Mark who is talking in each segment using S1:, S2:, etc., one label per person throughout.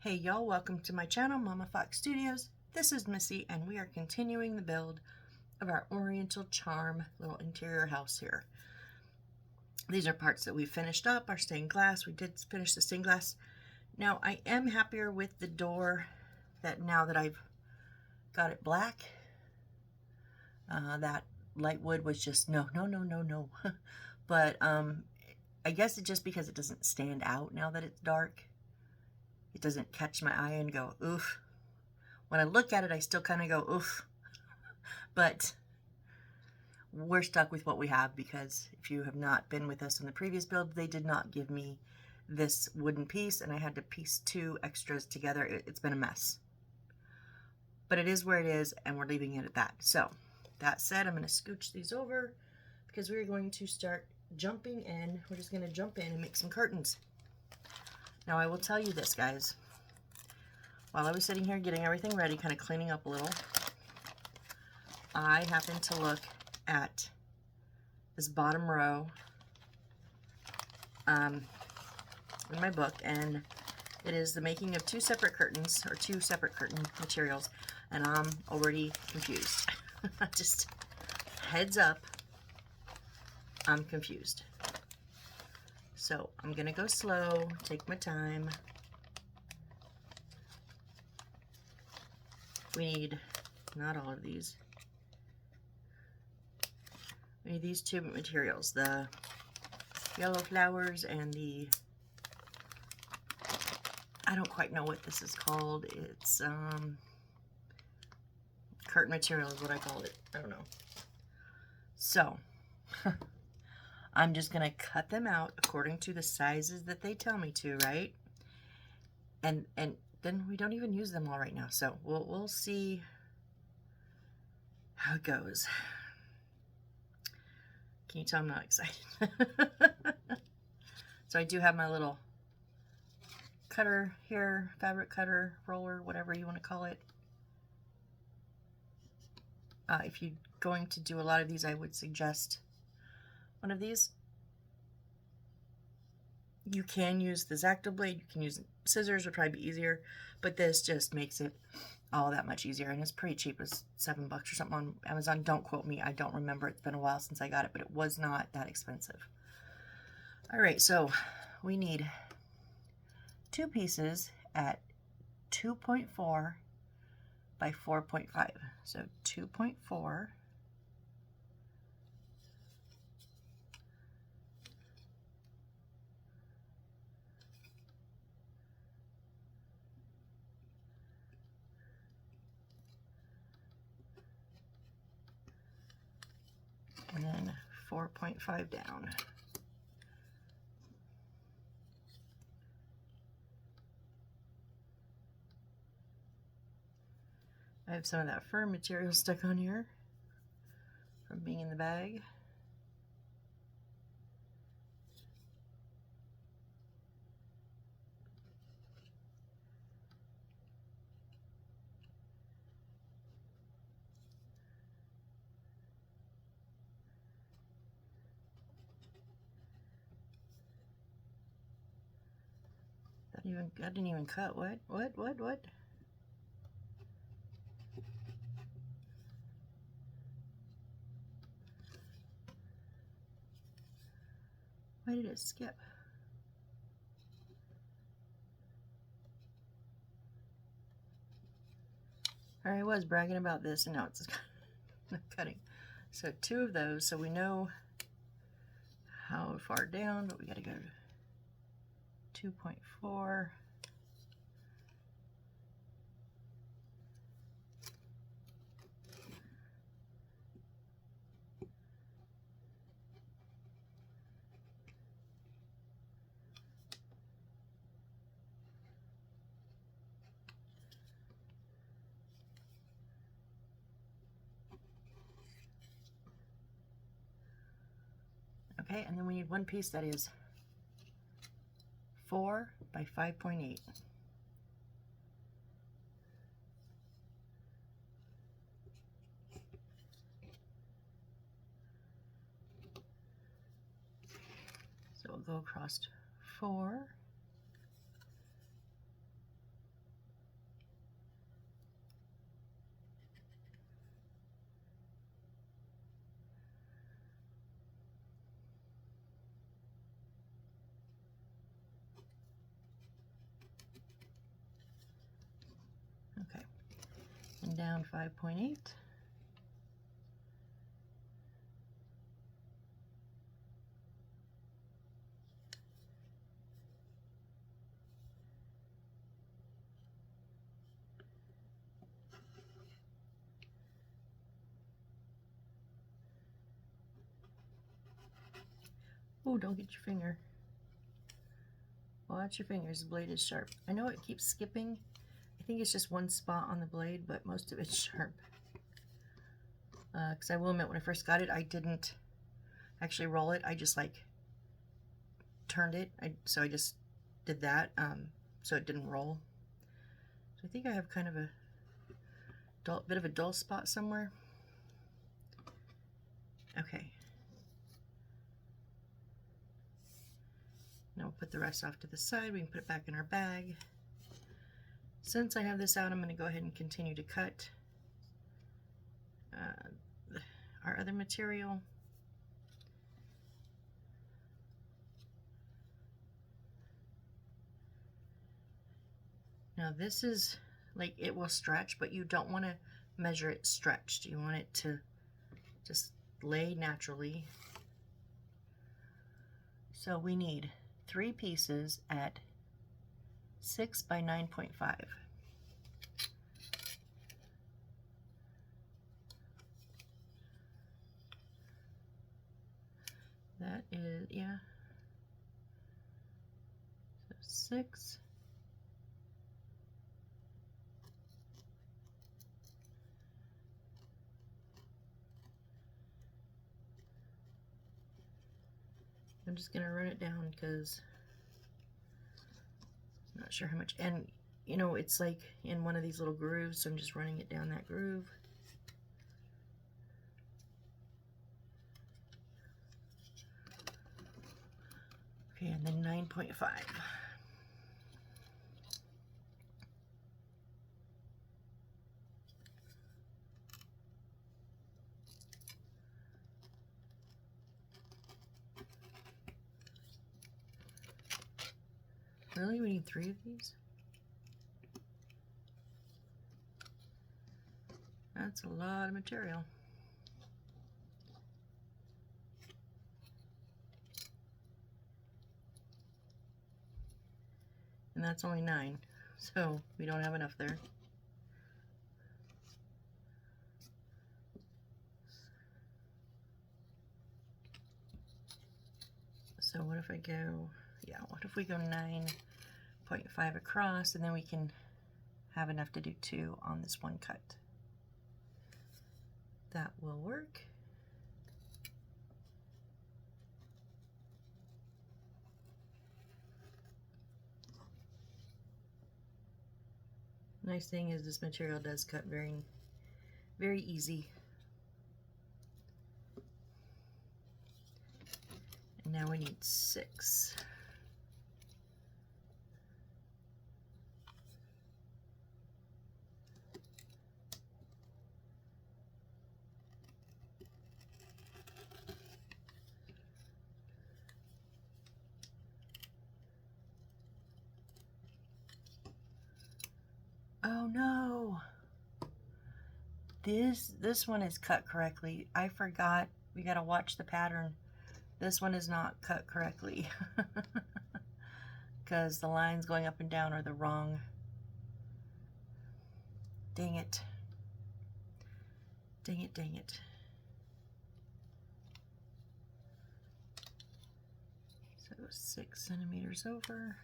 S1: Hey y'all, welcome to my channel, Mama Fox Studios. This is Missy and we are continuing the build of our Oriental Charm little interior house here. These are parts that we finished up, our stained glass. We did finish the stained glass. Now I am happier with the door now that I've got it black. That light wood was just no. But I guess it's just because it doesn't stand out now that it's dark. It doesn't catch my eye and go, oof. When I look at it, I still kind of go, oof. But we're stuck with what we have because if you have not been with us in the previous build, they did not give me this wooden piece and I had to piece two extras together. It's been a mess. But it is where it is and we're leaving it at that. So that said, I'm going to scooch these over because we're going to start jumping in. We're just going to jump in and make some curtains. Now I will tell you this, guys. While I was sitting here getting everything ready, kind of cleaning up a little, I happened to look at this bottom row in my book, and it is the making of two separate curtains, or two separate curtain materials, and I'm already confused. Just heads up, I'm confused. So I'm gonna go slow, take my time. We need, not all of these. We need these two materials, the yellow flowers and the, I don't quite know what this is called. It's curtain material is what I call it. I don't know. So I'm just gonna cut them out according to the sizes that they tell me to, right? And then we don't even use them all right now, so we'll see how it goes. Can you tell I'm not excited? So I do have my little cutter here, fabric cutter, roller, whatever you want to call it. If you're going to do a lot of these, I would suggest one of these. You can use the X-Acto blade, you can use scissors, would probably be easier, but this just makes it all that much easier, and it's pretty cheap. It's $7 or something on Amazon. Don't quote me, I don't remember. It's been a while since I got it, but it was not that expensive. All right, so we need two pieces at 2.4 by 4.5. So 2.4 . And then 4.5 down. I have some of that fur material stuck on here from being in the bag. I didn't even cut. What? Why did it skip? I was bragging about this and now it's not cutting. So two of those, so we know how far down, but we gotta go to 2.4. Okay, and then we need one piece that is 4 by 5.8. So we'll go across 4. down 5.8. Oh, don't get your finger. Watch your fingers, the blade is sharp. I know it keeps skipping. I think it's just one spot on the blade, but most of it's sharp. Because I will admit, when I first got it, I didn't actually roll it. I just like turned it. So I just did that, so it didn't roll. So I think I have kind of a bit of a dull spot somewhere. Okay. Now we'll put the rest off to the side. We can put it back in our bag. Since I have this out, I'm going to go ahead and continue to cut our other material. Now this is like, it will stretch, but you don't want to measure it stretched. You want it to just lay naturally. So we need 3 pieces at 6 by 9.5. That is, yeah. So 6. I'm just going to run it down because I'm not sure how much. And, you know, it's like in one of these little grooves, so I'm just running it down that groove. Okay, and then 9.5. Really? We need 3 of these? That's a lot of material. And that's only 9, so we don't have enough there. So what if I go, yeah, what if we go 9.5 across, and then we can have enough to do 2 on this one cut. That will work. Nice thing is this material does cut very, very easy. And now we need 6. Oh no! This one is cut correctly. I forgot. We gotta watch the pattern. This one is not cut correctly because the lines going up and down are the wrong. Dang it. Dang it, dang it. So 6 centimeters over.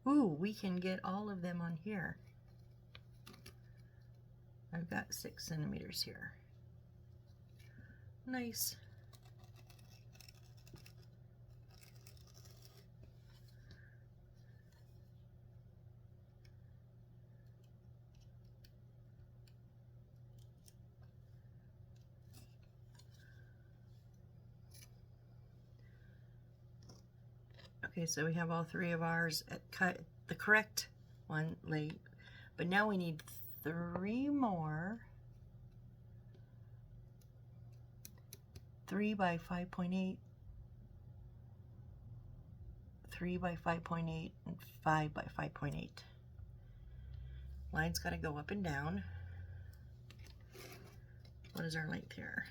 S1: Ooh, we can get all of them on here. I've got 6 centimeters here. Nice. Okay, so we have all 3 of ours at cut the correct one laid. But now we need 3 more. 3 by 5.8, 3 by 5.8, and 5 by 5.8. Line's got to go up and down. What is our length here?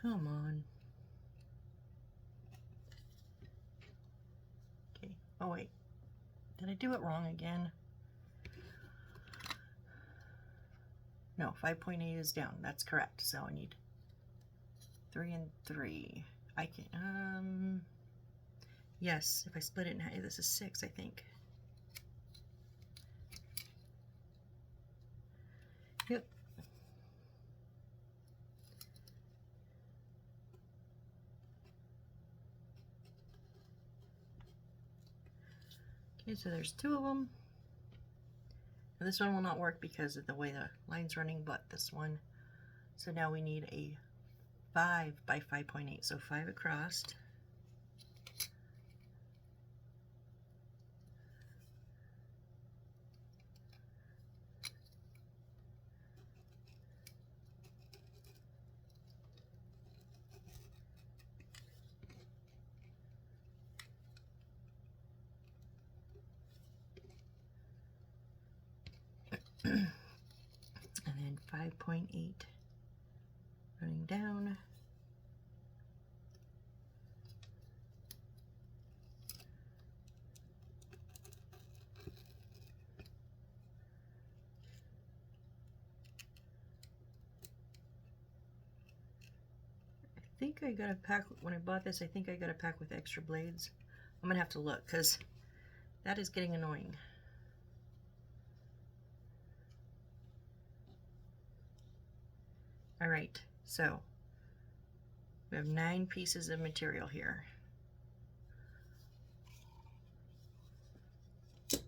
S1: Come on. Okay. Oh, wait. Did I do it wrong again? No, 5.8 is down. That's correct. So I need 3 and 3. I can, yes, if I split it in half, this is 6, I think. Yep. Okay, so there's 2 of them. Now this one will not work because of the way the line's running, but this one. So now we need a 5 by 5.8, so 5 across. And then 5.8 running down. I think I got a pack, when I bought this, I think I got a pack with extra blades. I'm gonna have to look because that is getting annoying. All right, so we have 9 pieces of material here.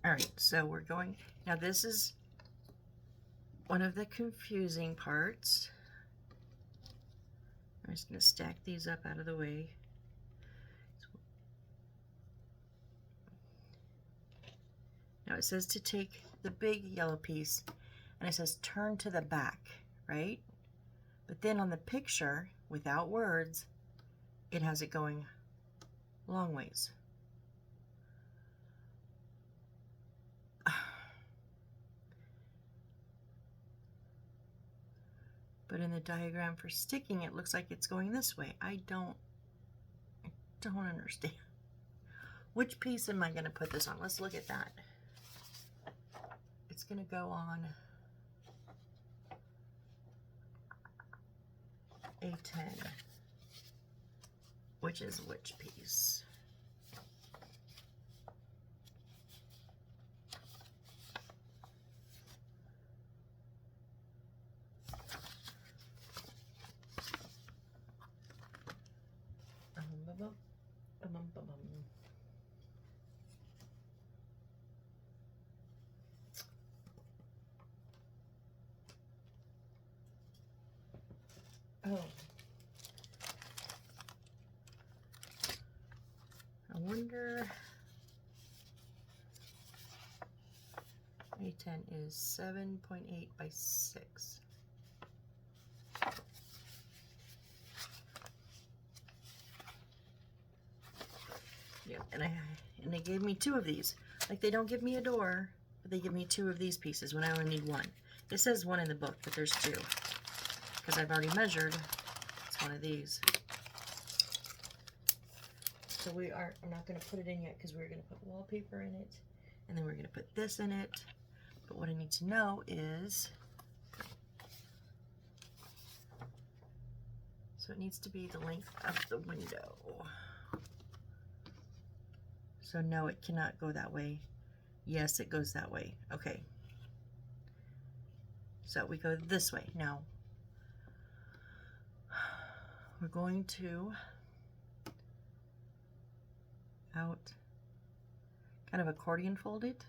S1: All right, so we're going, now this is one of the confusing parts. I'm just going to stack these up out of the way. Now it says to take the big yellow piece, and it says turn to the back, right? But then on the picture, without words, it has it going long ways. But in the diagram for sticking, it looks like it's going this way. I don't understand. Which piece am I going to put this on? Let's look at that. It's going to go on A10, which is which piece? Oh, I wonder. A10 is 7.8 by 6. Yeah, and they gave me 2 of these. Like, they don't give me a door, but they give me 2 of these pieces when I only need 1. It says 1 in the book, but there's 2. Because I've already measured, it's one of these. So I'm not going to put it in yet because we're going to put wallpaper in it. And then we're going to put this in it. But what I need to know is, so it needs to be the length of the window. So no, it cannot go that way. Yes, it goes that way. Okay. So we go this way. Now, we're going to out, kind of accordion fold it.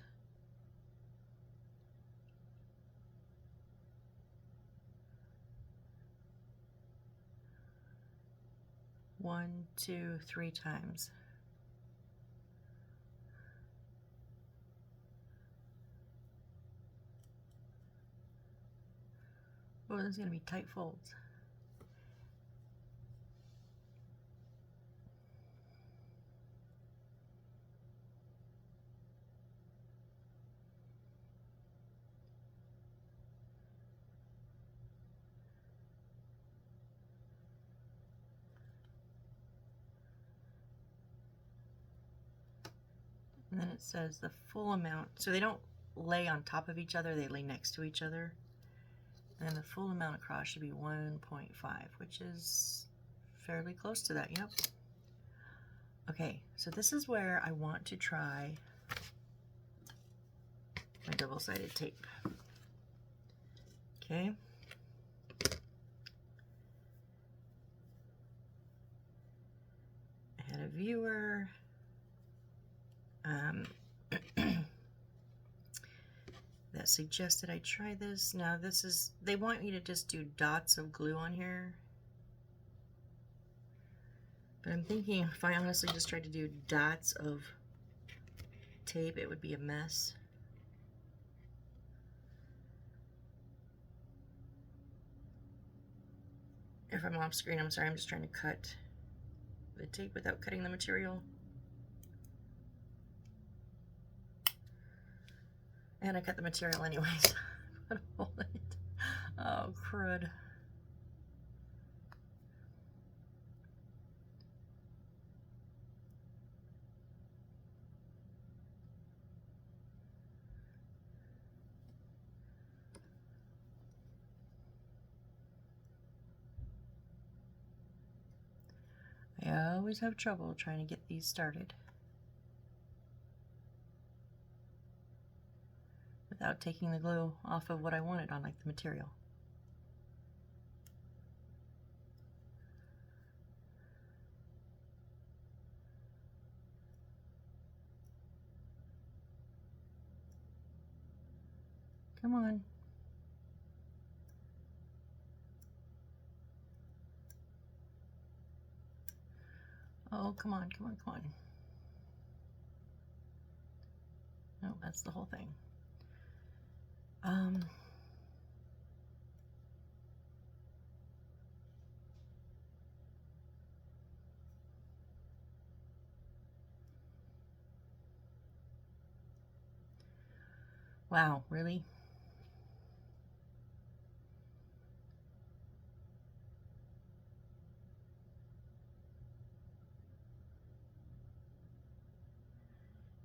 S1: One, two, three times. Oh, this is going to be tight folds. And then it says the full amount. So they don't lay on top of each other, they lay next to each other. And the full amount across should be 1.5, which is fairly close to that, yep. Okay, so this is where I want to try my double-sided tape. Okay. I had a viewer that suggested I try this. Now this is, they want you to just do dots of glue on here. But I'm thinking if I honestly just tried to do dots of tape, it would be a mess. If I'm off screen, I'm sorry, I'm just trying to cut the tape without cutting the material. And I cut the material anyways. Oh, crud. I always have trouble trying to get these started without taking the glue off of what I wanted on, like the material. Come on. Oh, come on, come on, come on. No, that's the whole thing. Wow, really?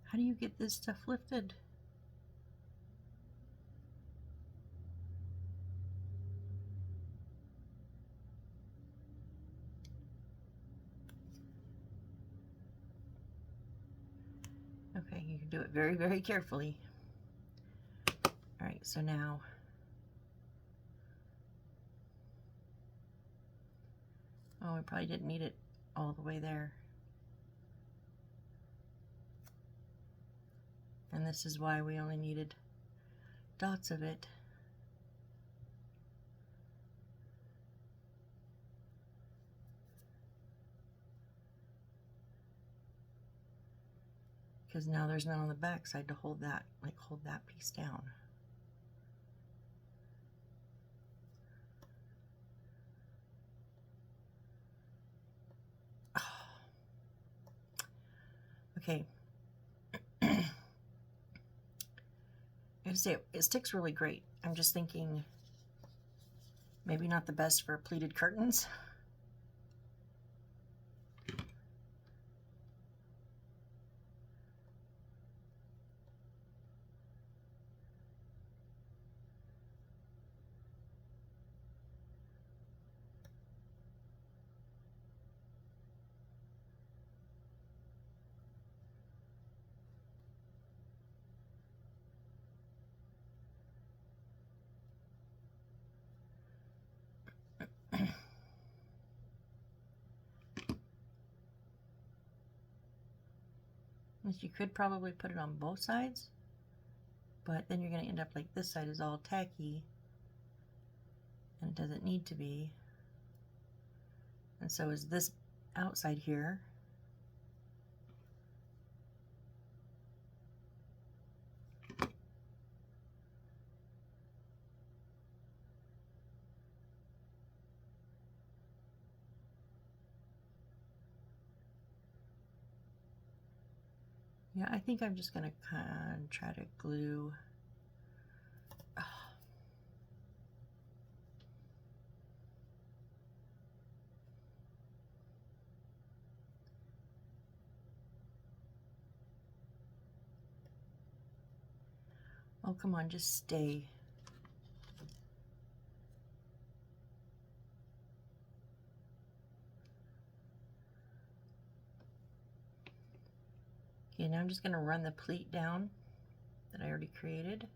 S1: How do you get this stuff lifted? Okay, you can do it very, very carefully. All right, so now oh, I probably didn't need it all the way there. And this is why we only needed dots of it. Because now there's none on the back side to hold that, like hold that piece down. Oh. Okay. I gotta say, it sticks really great. I'm just thinking maybe not the best for pleated curtains. You could probably put it on both sides, but then you're going to end up like this side is all tacky, and it doesn't need to be. And so is this outside here. Yeah, I think I'm just going to kind of try to glue. Oh, come on, just stay. Okay, now I'm just going to run the pleat down that I already created.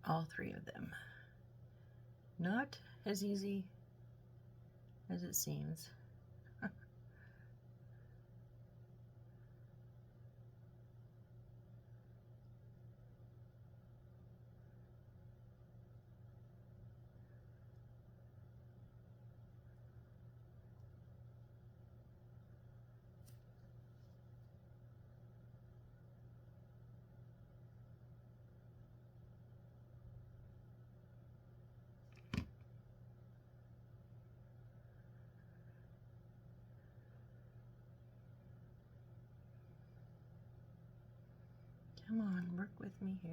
S1: All three of them. Not as easy as it seems. Come on, work with me here.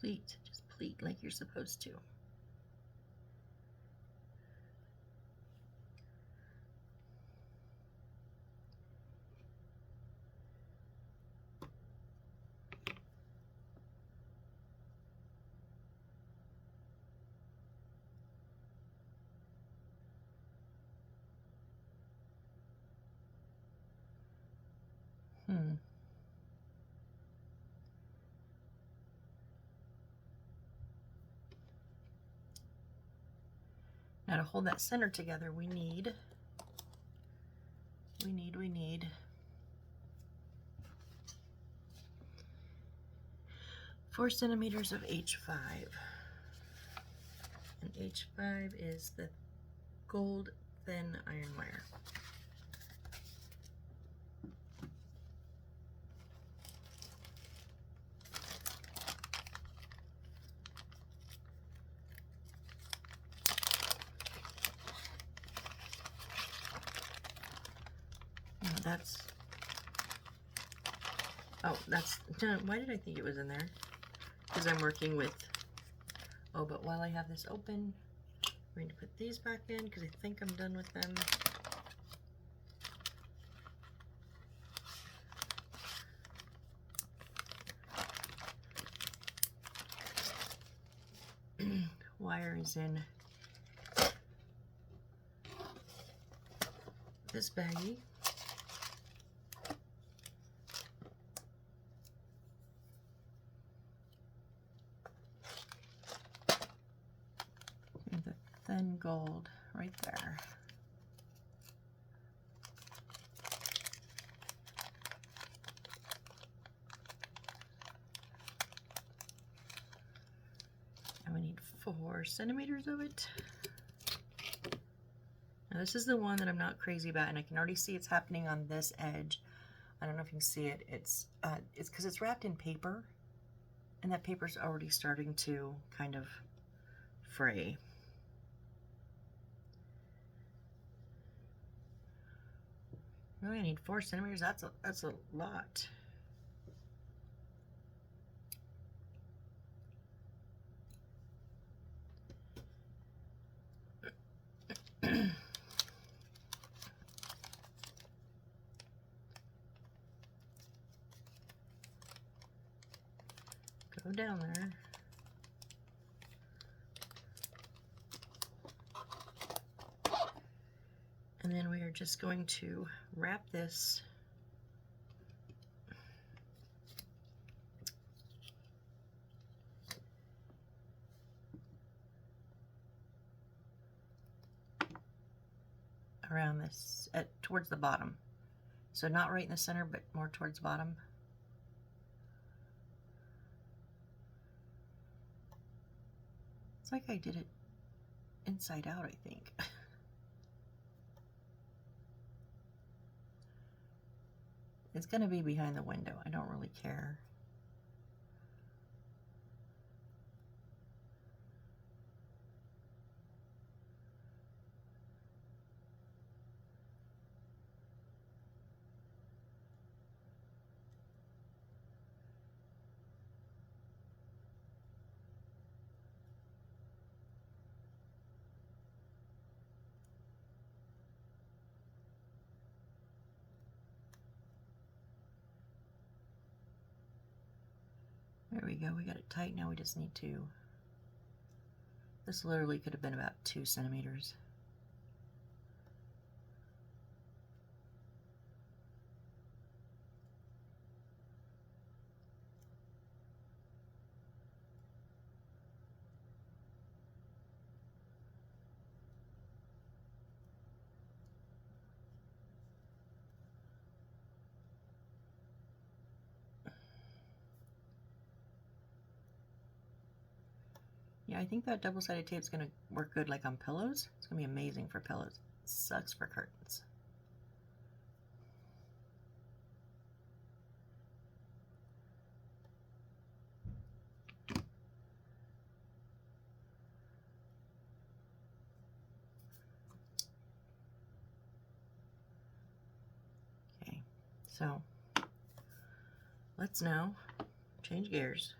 S1: Pleat, just pleat like you're supposed to. Now to hold that center together, we need 4 centimeters of H5. And H5 is the gold thin iron wire. Why did I think it was in there? Because I'm working with, but while I have this open, I'm going to put these back in because I think I'm done with them. Wire is in this baggie. in gold right there. And we need 4 centimeters of it. Now this is the one that I'm not crazy about, and I can already see it's happening on this edge. I don't know if you can see it. It's because it's wrapped in paper, and that paper's already starting to kind of fray. Really, I need 4 centimeters. That's a lot. Go down there. And then we are just going to wrap this around this towards the bottom. So not right in the center, but more towards the bottom. It's like I did it inside out, I think. It's going to be behind the window. I don't really care. There we go, we got it tight. Now we just need to, this literally could have been about 2 centimeters. Yeah, I think that double-sided tape is going to work good like on pillows. It's going to be amazing for pillows. It sucks for curtains. Okay, so let's now change gears.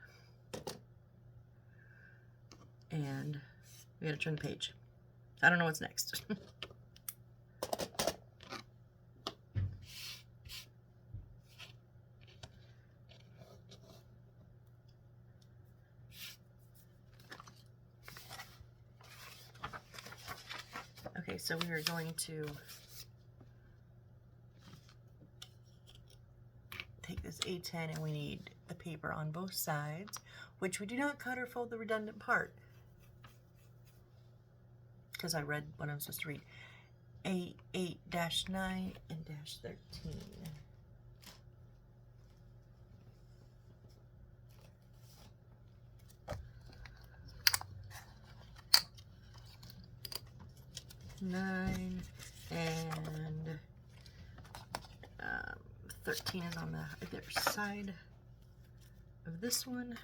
S1: And we gotta turn the page. I don't know what's next. Okay, so we are going to take this A10 and we need the paper on both sides, which we do not cut or fold the redundant part, because I read what I'm supposed to read. A8-9 and -13. Nine and 13 is on the other side of this one.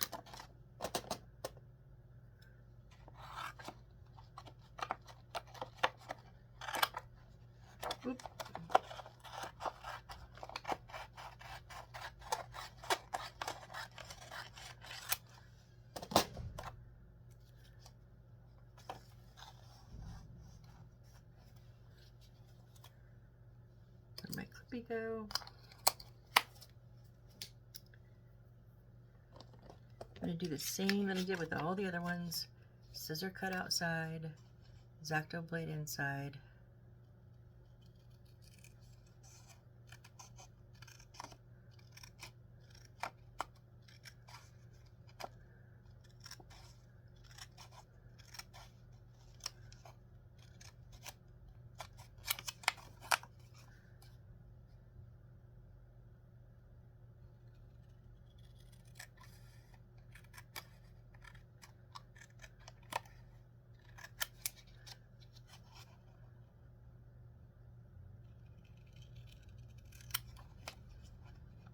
S1: Oop. Where'd my clippy go? I'm going to do the same that I did with all the other ones. Scissor cut outside, X-Acto blade inside.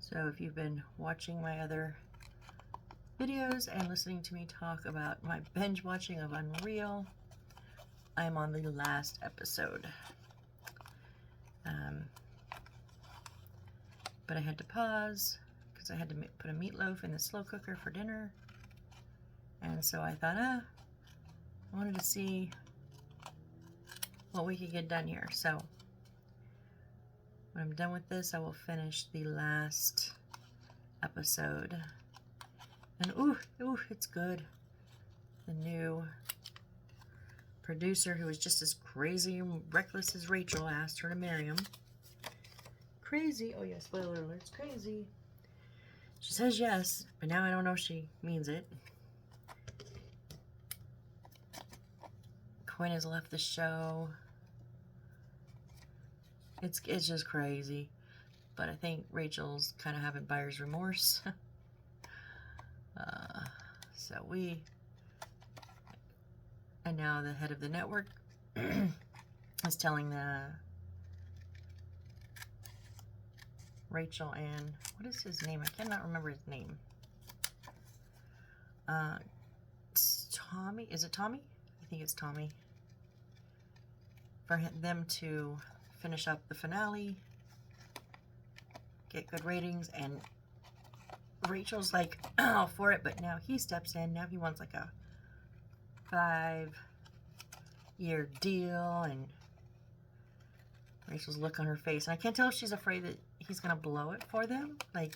S1: So if you've been watching my other videos and listening to me talk about my binge watching of Unreal, I'm on the last episode. But I had to pause because I had to put a meatloaf in the slow cooker for dinner. And so I thought, I wanted to see what we could get done here. So when I'm done with this, I will finish the last episode. And ooh, it's good. The new producer, who was just as crazy and reckless as Rachel, asked her to marry him. Crazy. Oh yeah, spoiler alert, it's crazy. She says yes, but now I don't know if she means it. Quinn has left the show. It's just crazy. But I think Rachel's kind of having buyer's remorse. And now the head of the network is telling Rachel and, what is his name? I cannot remember his name. Tommy? Is it Tommy? I think it's Tommy. For them to finish up the finale, get good ratings, and Rachel's like, all for it, but now he steps in. Now he wants like a 5-year deal, and Rachel's look on her face, and I can't tell if she's afraid that he's gonna blow it for them. Like,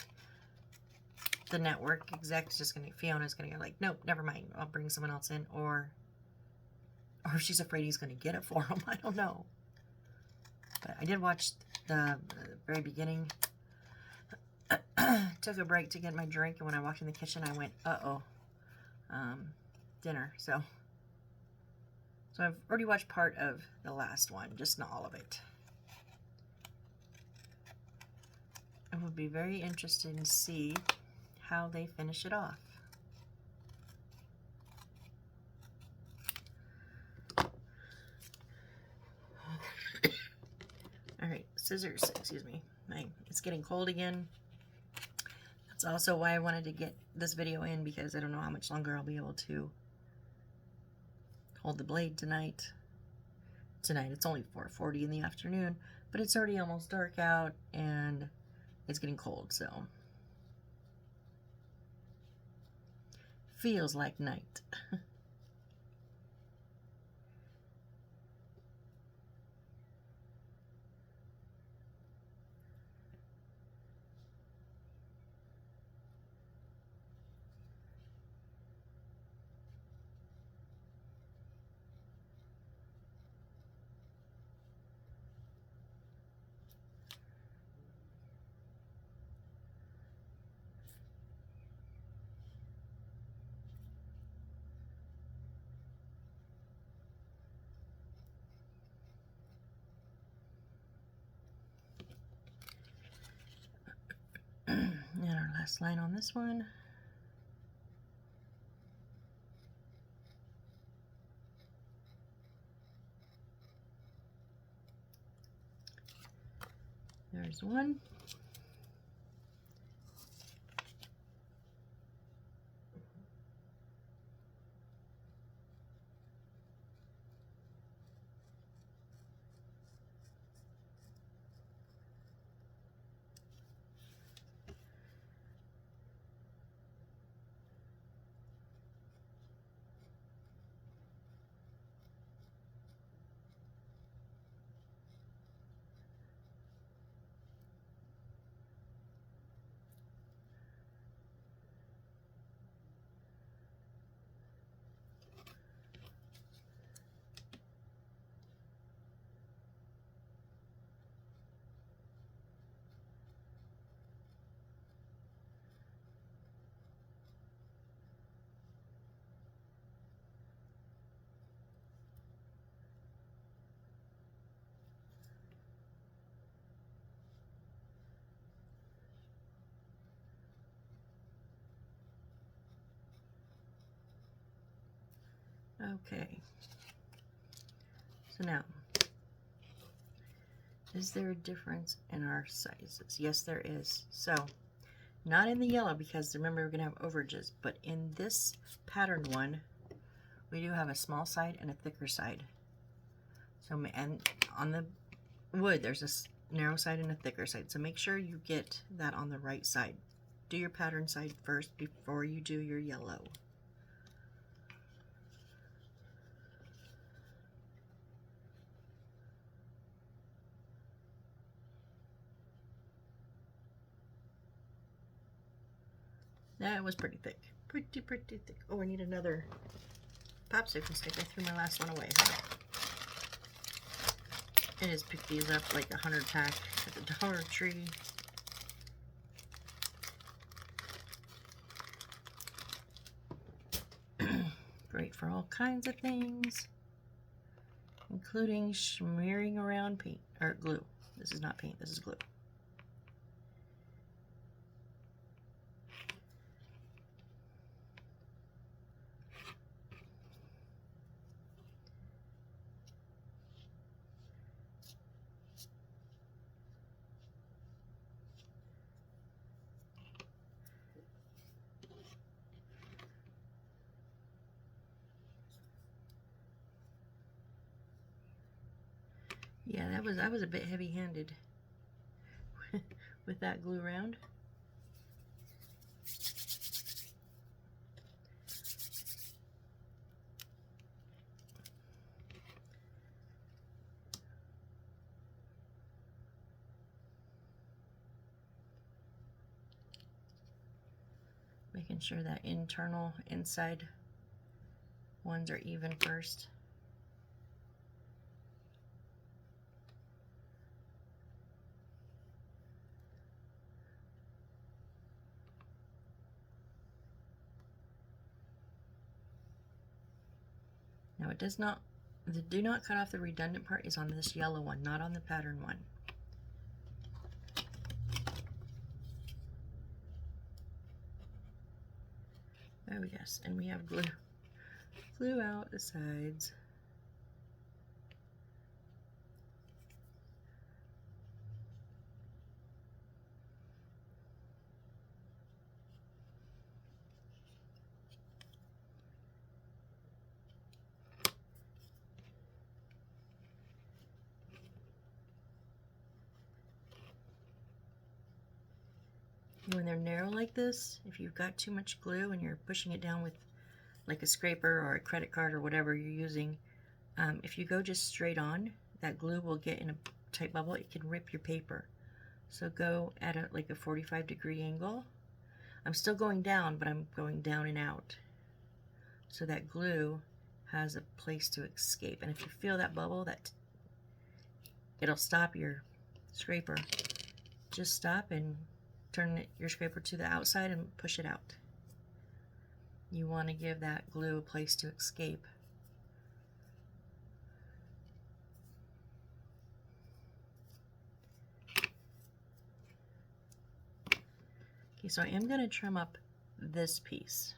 S1: the network exec's just gonna, Fiona's gonna go like, nope, never mind, I'll bring someone else in, or she's afraid he's gonna get it for him. I don't know. But I did watch the very beginning. Took a break to get my drink, and when I walked in the kitchen, I went, dinner. So I've already watched part of the last one, just not all of it. I would be very interested to see how they finish it off. Alright, scissors, excuse me. It's getting cold again. That's also why I wanted to get this video in, because I don't know how much longer I'll be able to hold the blade tonight. It's only 4:40 in the afternoon, but it's already almost dark out, and it's getting cold, so feels like night. And our last line on this one. There's one. Okay. So now, is there a difference in our sizes? Yes, there is. So Not in the yellow, because remember we're going to have overages, but in this patterned one, we do have a small side and a thicker side. So, and on the wood, there's a narrow side and a thicker side. So make sure you get that on the right side. Do your pattern side first before you do your yellow. That was pretty thick. Pretty thick. Oh, I need another popsicle stick. I threw my last one away. I just picked these up like 100 pack at the Dollar Tree. Great for all kinds of things, including smearing around paint or glue. This is not paint, this is glue. Yeah, I was a bit heavy-handed with that glue round. Making sure that internal inside ones are even first. Now it does not, the do not cut off the redundant part is on this yellow one, not on the pattern one. Oh yes, and we have glue out the sides. When they're narrow like this, if you've got too much glue and you're pushing it down with like a scraper or a credit card or whatever you're using, if you go just straight on, that glue will get in a tight bubble. It can rip your paper. So go at like a 45-degree angle. I'm still going down, but I'm going down and out. So that glue has a place to escape. And if you feel that bubble, that it'll stop your scraper. Just stop and turn your scraper to the outside and push it out. You want to give that glue a place to escape. Okay, so I am going to trim up this piece.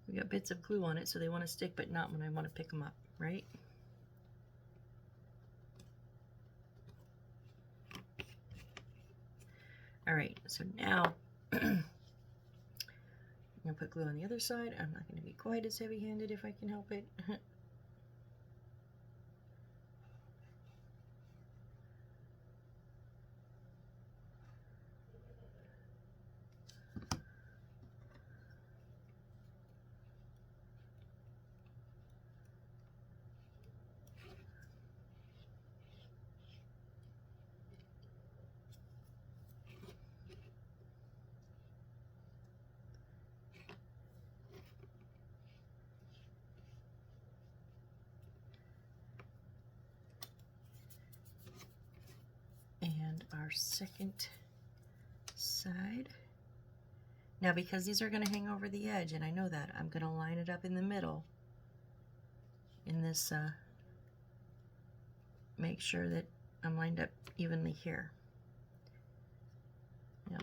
S1: We got bits of glue on it, so they want to stick, but not when I want to pick them up, right? All right, so now I'm going to put glue on the other side. I'm not going to be quite as heavy-handed if I can help it. our second side. Now, because these are going to hang over the edge, and I know that, I'm going to line it up in the middle in this, make sure that I'm lined up evenly here. Yep.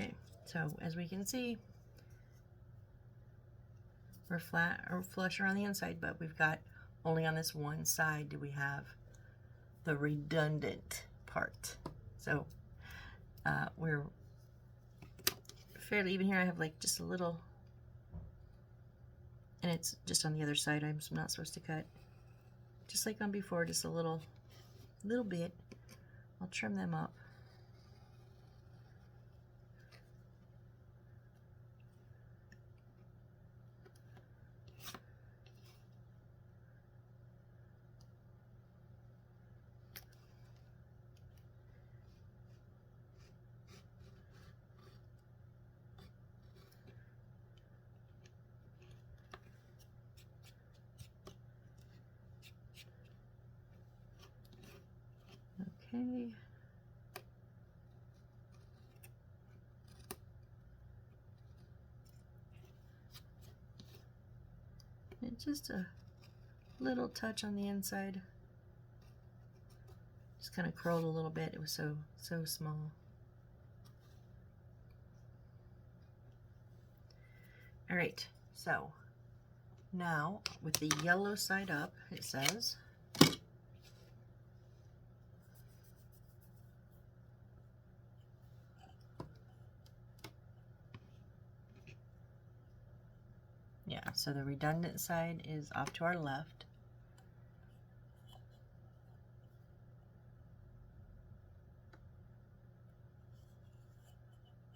S1: Okay, so as we can see, we're flat or flush around the inside, but we've got only on this one side do we have the redundant part. So we're fairly even here. I have like just a little, and it's just on the other side. I'm not supposed to cut, just like on before, just a little bit. I'll trim them up. Okay. And just a little touch on the inside. Just kind of curled a little bit. It was so small. All right, so now with the yellow side up, it says, yeah, so the redundant side is off to our left.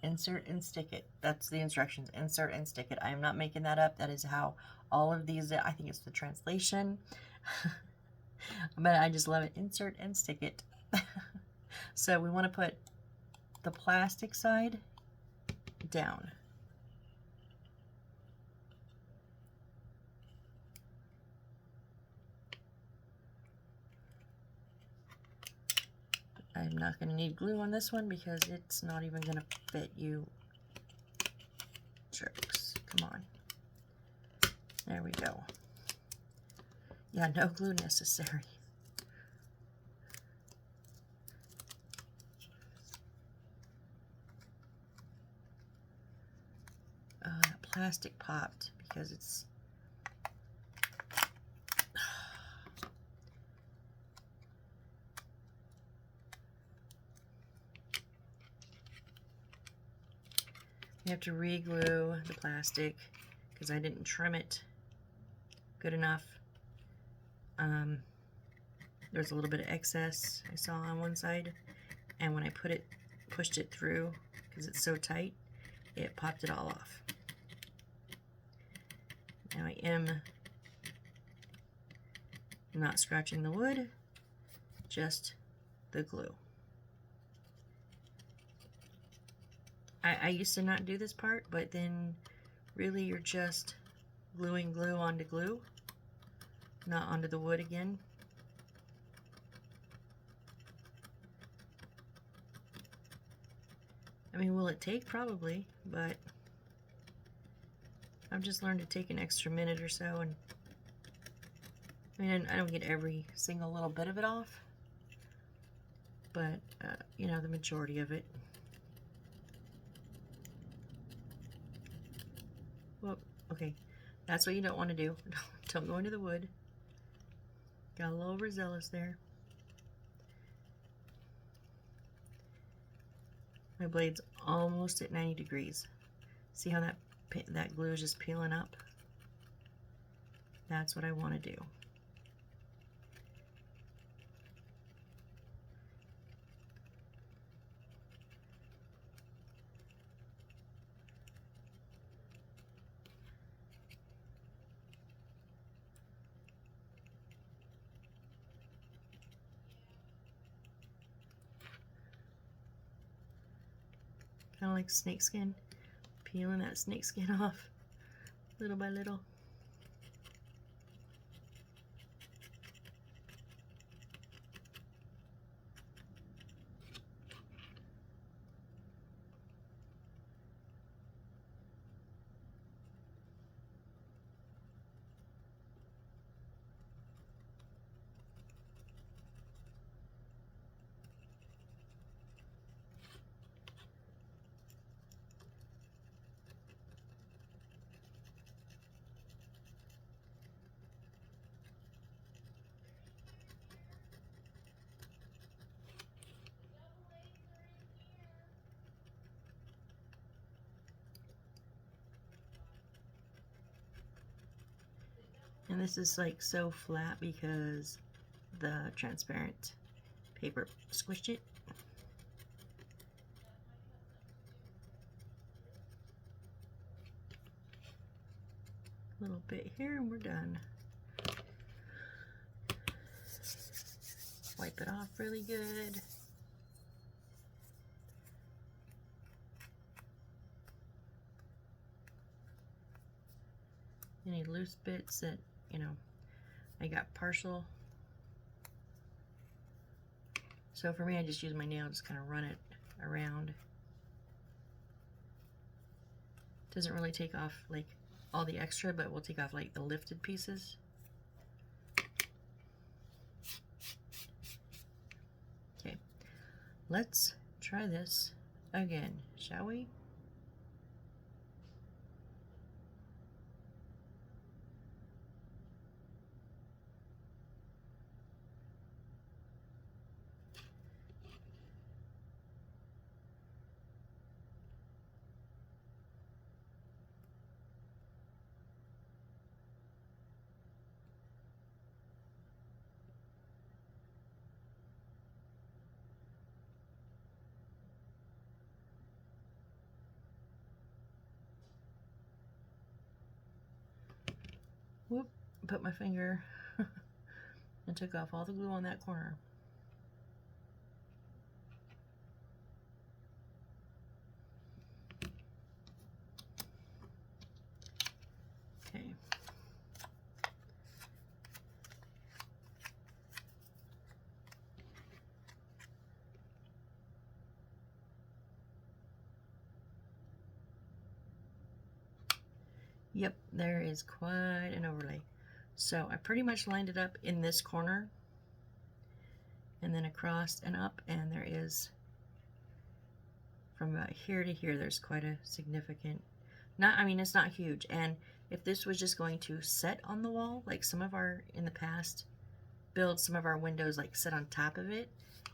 S1: Insert and stick it. That's the instructions. Insert and stick it. I am not making that up. That is how all of these, I think it's the translation. But I just love it. Insert and stick it. So we want to put the plastic side down. I'm not going to need glue on this one because it's not even going to fit, you jerks. Come on. There we go. Yeah, no glue necessary. That plastic popped because it's... You have to re-glue the plastic because I didn't trim it good enough. There's a little bit of excess I saw on one side, and when I pushed it through, because it's so tight, it popped it all off. Now I am not scratching the wood, just the glue. I used to not do this part, but then really you're just gluing glue onto glue, not onto the wood again. I mean, will it take? Probably, but I've just learned to take an extra minute or so, and I mean, I don't get every single little bit of it off, but you know, the majority of it. Well, okay, that's what you don't want to do. Don't go into the wood. Got a little overzealous there. My blade's almost at 90 degrees. See how that glue is just peeling up? That's what I want to do. kind of like snake skin, peeling that snake skin off little by little. And this is like so flat because the transparent paper squished it. A little bit here and we're done. Wipe it off really good. Any loose bits that, you know, I got partial. So for me, I just use my nail, just kind of run it around. Doesn't really take off like all the extra, but we'll take off like the lifted pieces. Okay, let's try this again, shall we? Whoop, put my finger and took off all the glue on that corner. Okay. Yep, there is quite an overlay. So I pretty much lined it up in this corner and then across and up, and there is from about here to here, there's quite a significant, I mean, it's not huge. And if this was just going to set on the wall, like some of our, in the past, builds, some of our windows like set on top of it,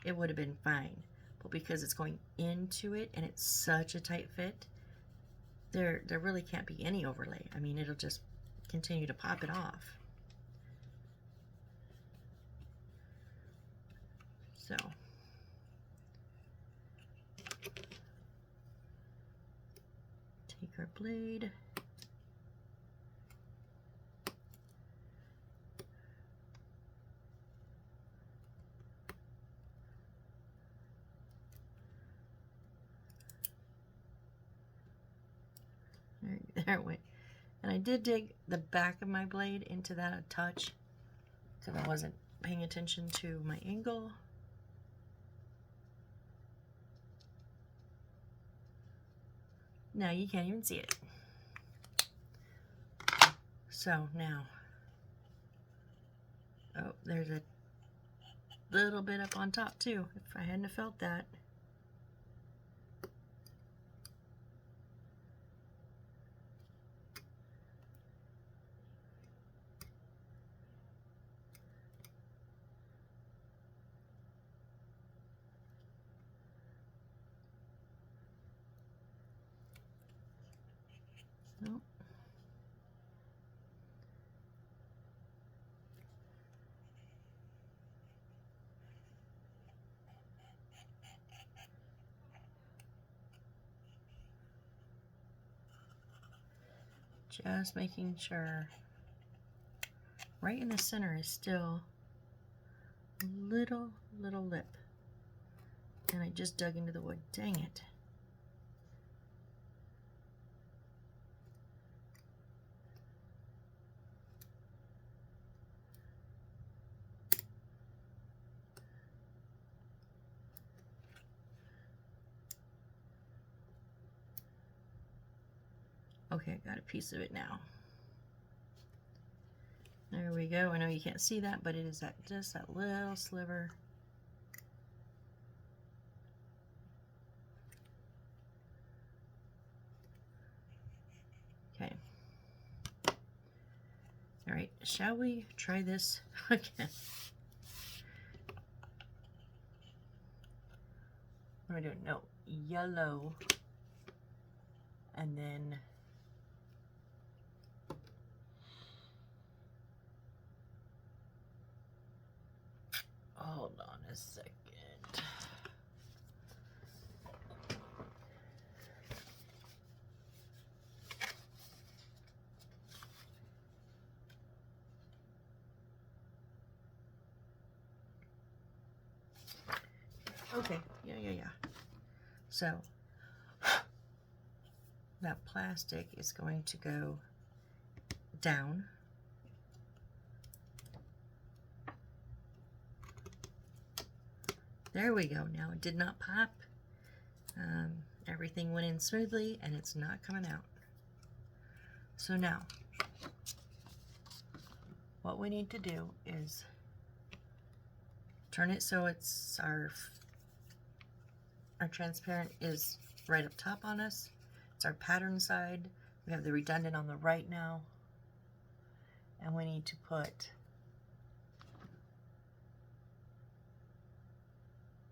S1: it would have been fine. But because it's going into it and it's such a tight fit, there really can't be any overlay. I mean, it'll just continue to pop it off. So take our blade, there it went. And I did dig the back of my blade into that a touch because I wasn't paying attention to my angle. Now you can't even see it. So now, oh, there's a little bit up on top too, if I hadn't have felt that. Nope. Just making sure right in the center is still a little lip. And I just dug into the wood. Dang it. Okay, I got a piece of it now. There we go. I know you can't see that, but it is that just that little sliver. Okay. All right, shall we try this again? What am I doing? No, yellow. And then hold on a second. Okay, yeah. So that plastic is going to go down. There we go. Now it did not pop. Everything went in smoothly and it's not coming out. So now, what we need to do is turn it so it's our transparent is right up top on us. It's our pattern side. We have the redundant on the right now. And we need to put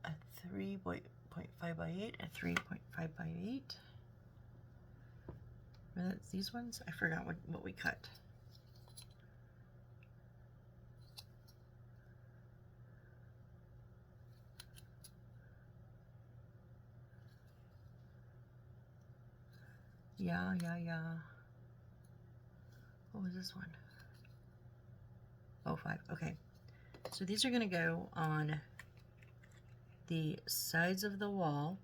S1: a 3.5 by 8, a 3.5 by 8. That's these ones? I forgot what we cut. Yeah. What was this one? Oh, 5. Okay. So these are going to go on the sides of the wall.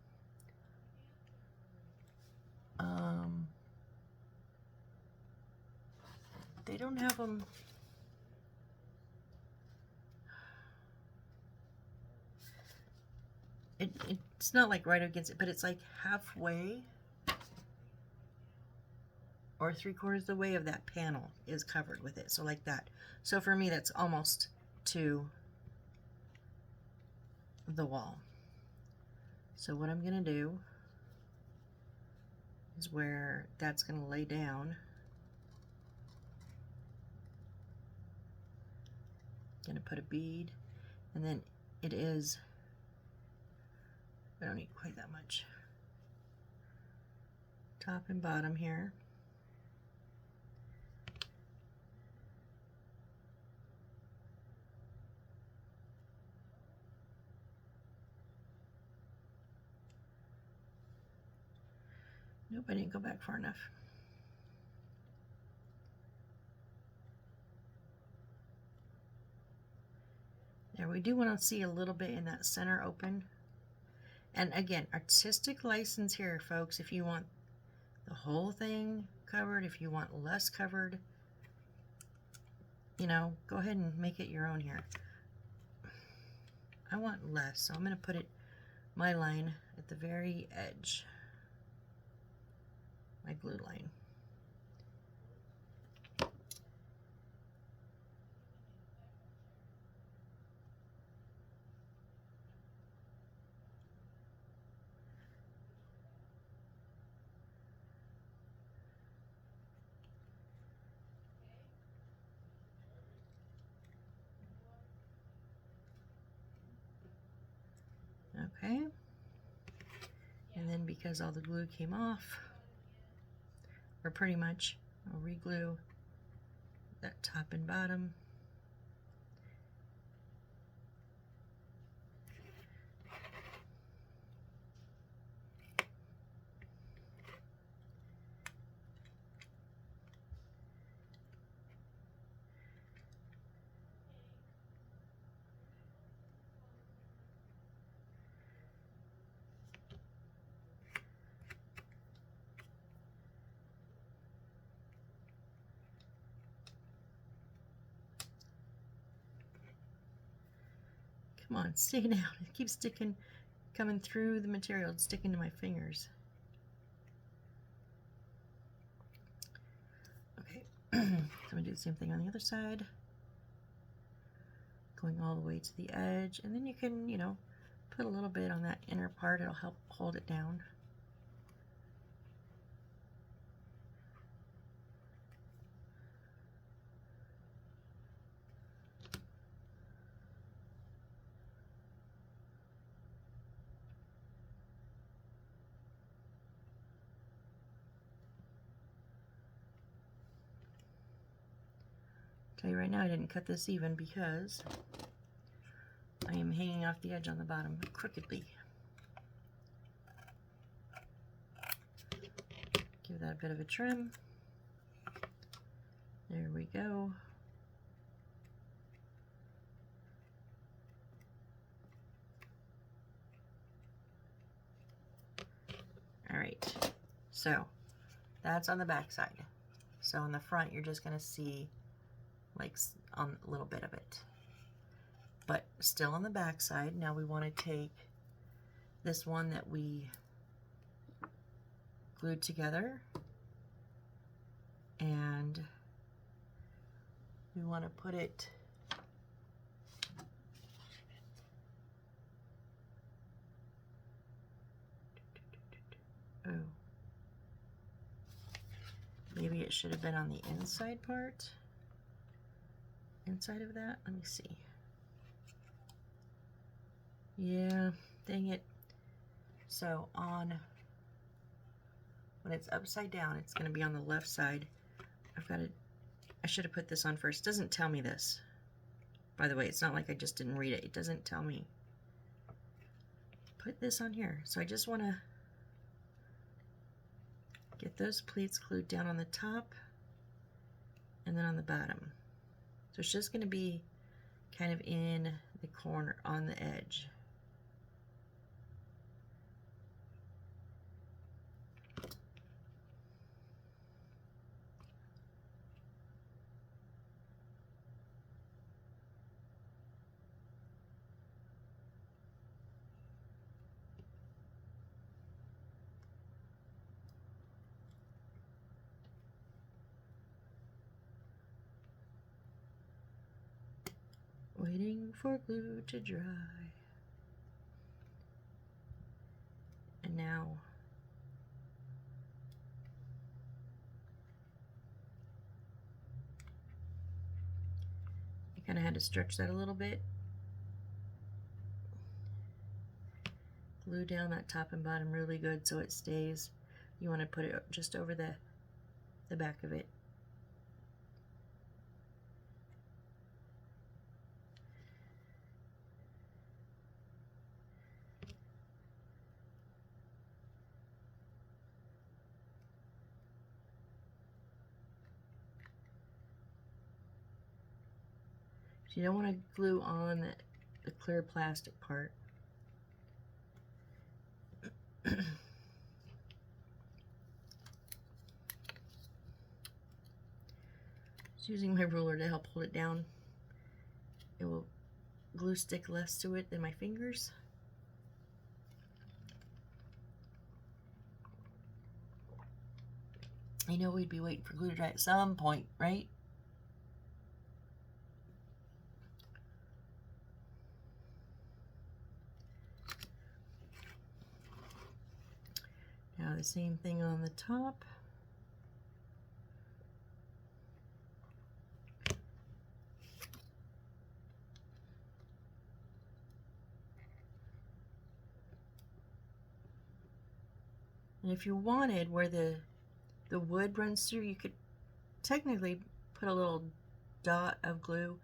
S1: They don't have them. It's not like right against it, but it's like halfway or 3/4 of the way of that panel is covered with it. So like that. So for me, that's almost to the wall. So what I'm going to do is where that's going to lay down. Going to put a bead, and then it is, I don't need quite that much, top and bottom here. Nope, I didn't go back far enough. There, we do want to see a little bit in that center open. And again, artistic license here, folks. If you want the whole thing covered, if you want less covered, you know, go ahead and make it your own here. I want less, so I'm going to put it, my line, at the very edge. My glue line. Okay, and then because all the glue came off, or pretty much, I'll re-glue that top and bottom. Come on, stick it out. It keeps sticking, coming through the material. It's sticking to my fingers. So I'm going to do the same thing on the other side. Going all the way to the edge. And then you can, you know, put a little bit on that inner part. It'll help hold it down. Tell you right now, I didn't cut this even because I am hanging off the edge on the bottom crookedly. Give that a bit of a trim. There we go. All right, so that's on the back side. So on the front, you're just gonna see like on a little bit of it, but still on the back side. Now we want to take this one that we glued together, and we want to put it maybe it should have been on the inside part. Inside of that, let me see. Yeah, dang it. So on, when it's upside down, it's going to be on the left side. I should have put this on first. It doesn't tell me this. By the way, it's not like I just didn't read it. It doesn't tell me. Put this on here. So I just want to get those pleats glued down on the top and then on the bottom. So it's just going to be kind of in the corner on the edge. Waiting for glue to dry. And now I kind of had to stretch that a little bit. Glue down that top and bottom really good so it stays. You want to put it just over the back of it. You don't want to glue on the clear plastic part. Just using my ruler to help hold it down. It will glue stick less to it than my fingers. I know we'd be waiting for glue to dry at some point, right? Now the same thing on the top. And if you wanted where the wood runs through, you could technically put a little dot of glue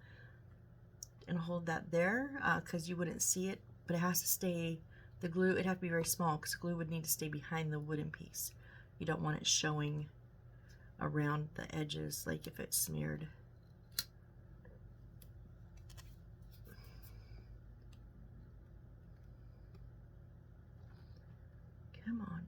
S1: and hold that there because you wouldn't see it, but it has to stay, the glue, it'd have to be very small because glue would need to stay behind the wooden piece. You don't want it showing around the edges like if it's smeared. Come on.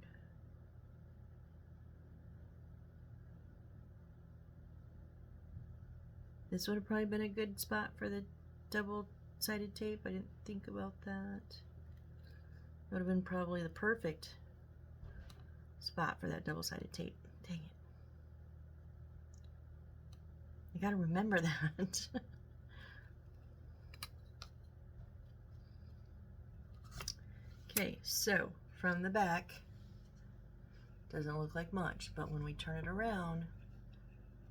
S1: This would have probably been a good spot for the double-sided tape. I didn't think about that. It would have been probably the perfect spot for that double-sided tape. Dang it. I gotta remember that. Okay, so from the back, doesn't look like much, but when we turn it around,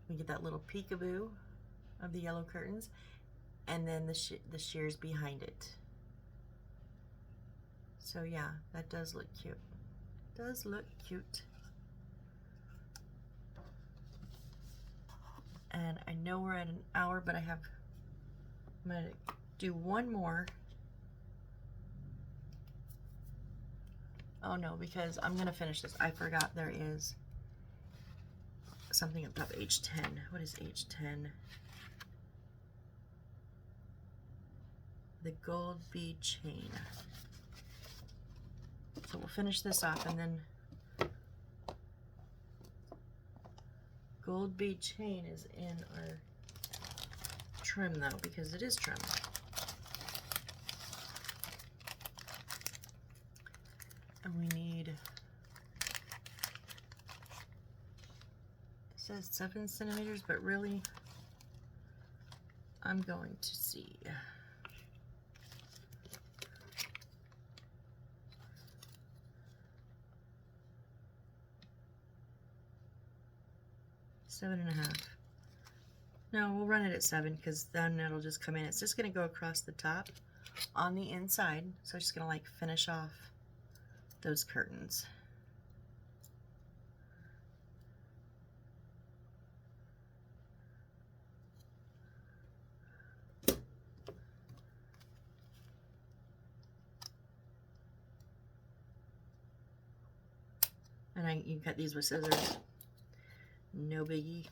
S1: we get that little peekaboo of the yellow curtains, and then the shears behind it. So yeah, that does look cute. Does look cute. And I know we're at an hour, but I'm gonna do one more. Oh no, because I'm gonna finish this. I forgot there is something up top, H10. What is H10? The gold bead chain. So we'll finish this off, and then gold bead chain is in our trim though, because it is trim. And we need, it says 7 centimeters, but really I'm going to see. 7.5. No, we'll run it at 7 because then it'll just come in. It's just going to go across the top on the inside. So I'm just going to like finish off those curtains. And you can cut these with scissors. No biggie.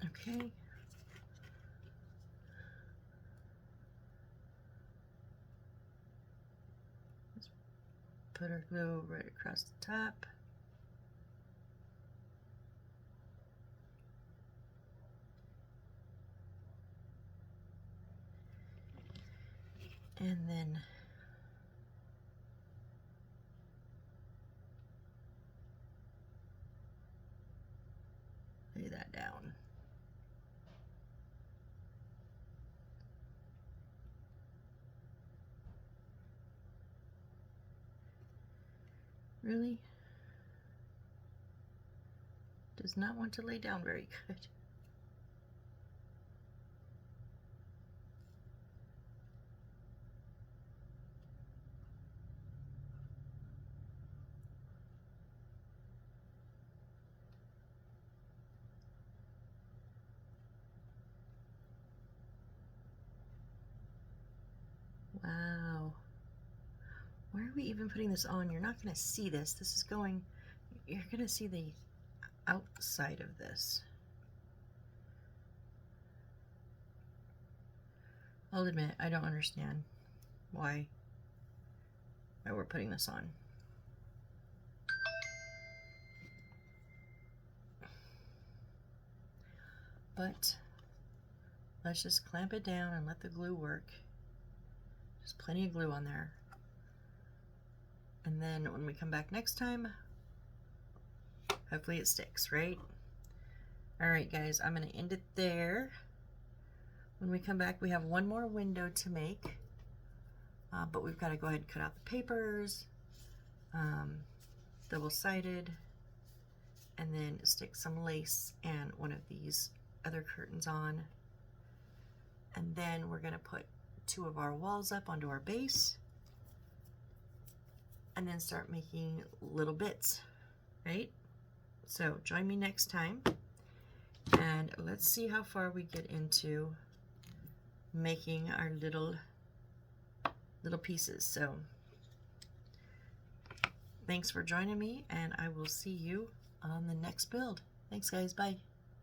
S1: Okay. Let's put our glue right across the top. And then lay that down. Really? Does not want to lay down very good. Wow. Why are we even putting this on? You're not going to see this. This is going, you're going to see the outside of this. I'll admit, I don't understand why we're putting this on. But let's just clamp it down and let the glue work. There's plenty of glue on there. And then when we come back next time, hopefully it sticks, right? All right, guys, I'm gonna end it there. When we come back, we have one more window to make, but we've got to go ahead and cut out the papers, double-sided, and then stick some lace and one of these other curtains on. And then we're gonna put 2 of our walls up onto our base, and then start making little bits, right? So join me next time, and let's see how far we get into making our little pieces. So thanks for joining me, and I will see you on the next build. Thanks, guys. Bye.